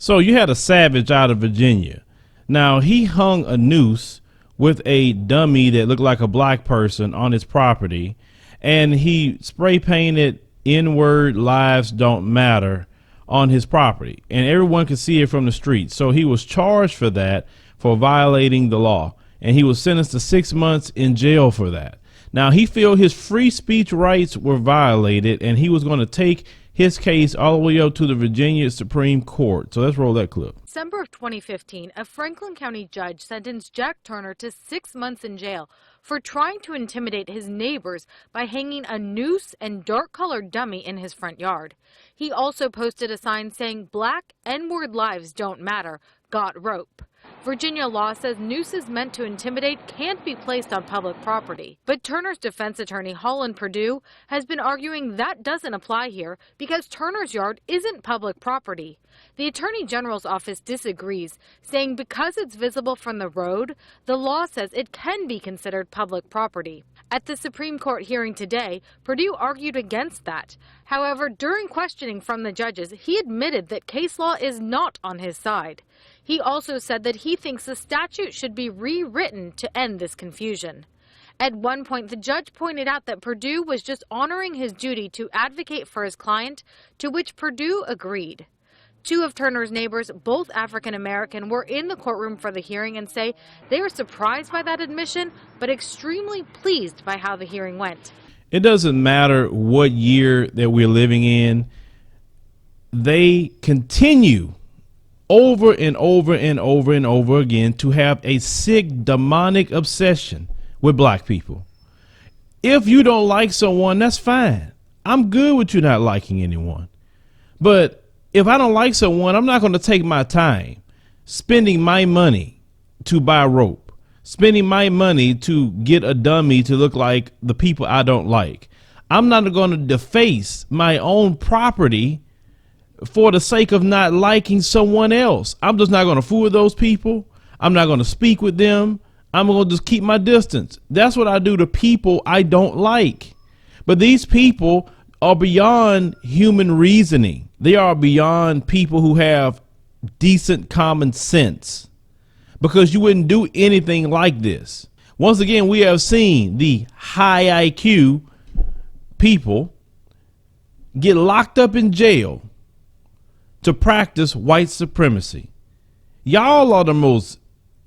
So you had a savage out of Virginia. Now he hung a noose with a dummy that looked like a black person on his property, and he spray painted N-word lives don't matter on his property, and everyone could see it from the street. So he was charged for that, for violating the law, and he was sentenced to 6 months in jail for that. Now he felt his free speech rights were violated, and he was going to take his case all the way up to the Virginia Supreme Court. So let's roll that clip. December of 2015, a Franklin County judge sentenced Jack Turner to 6 months in jail for trying to intimidate his neighbors by hanging a noose and dark-colored dummy in his front yard. He also posted a sign saying "Black N-word lives don't matter, got rope." Virginia law says nooses meant to intimidate can't be placed on public property. But Turner's defense attorney, Holland Purdue, has been arguing that doesn't apply here because Turner's yard isn't public property. The Attorney General's office disagrees, saying because it's visible from the road, the law says it can be considered public property. At the Supreme Court hearing today, Purdue argued against that. However, during questioning from the judges, he admitted that case law is not on his side. He also said that he thinks the statute should be rewritten to end this confusion. At one point, the judge pointed out that Purdue was just honoring his duty to advocate for his client, to which Purdue agreed. Two of Turner's neighbors, both African American, were in the courtroom for the hearing and say they were surprised by that admission, but extremely pleased by how the hearing went. It doesn't matter what year that we're living in. They continue over and over and over and over again to have a sick, demonic obsession with black people. If you don't like someone, that's fine. I'm good with you not liking anyone. But if I don't like someone, I'm not going to take my time spending my money to buy rope, spending my money to get a dummy to look like the people I don't like. I'm not going to deface my own property for the sake of not liking someone else. I'm just not going to fool with those people. I'm not going to speak with them. I'm going to just keep my distance. That's what I do to people I don't like. But these people are beyond human reasoning. They are beyond people who have decent common sense, because you wouldn't do anything like this. Once again, we have seen the high IQ people get locked up in jail to practice white supremacy. Y'all are the most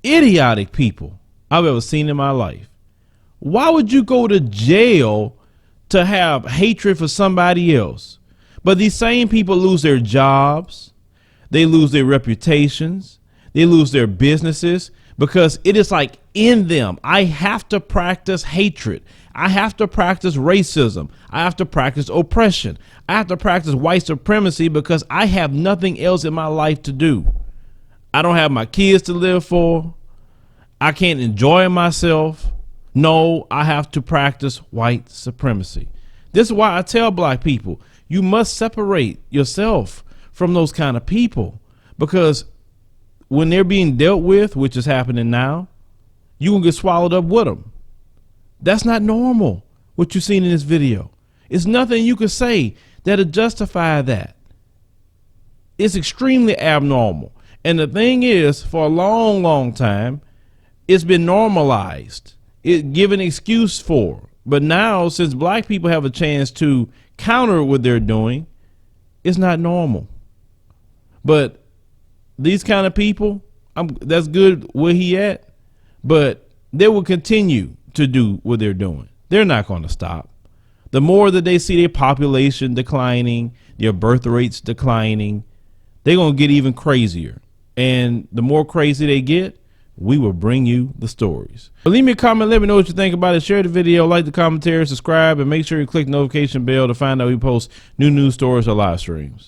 idiotic people I've ever seen in my life. Why would you go to jail to have hatred for somebody else? But these same people lose their jobs, they lose their reputations, they lose their businesses, because it is like in them. I have to practice hatred. I have to practice racism. I have to practice oppression. I have to practice white supremacy because I have nothing else in my life to do. I don't have my kids to live for. I can't enjoy myself. No, I have to practice white supremacy. This is why I tell black people, you must separate yourself from those kind of people, because when they're being dealt with, which is happening now, you will get swallowed up with them. That's not normal, what you've seen in this video. It's nothing you can say that'll justify that. It's extremely abnormal. And the thing is, for a long, long time, it's been normalized. It's given excuse for. But now, since black people have a chance to counter what they're doing, it's not normal. But these kind of people, that's good where he at, but they will continue to do what they're doing. They're not going to stop. The more that they see their population declining, their birth rates declining, they're going to get even crazier. And the more crazy they get, we will bring you the stories. But leave me a comment, let me know what you think about it. Share the video, like the commentary, subscribe, and make sure you click the notification bell to find out when we post new news stories or live streams.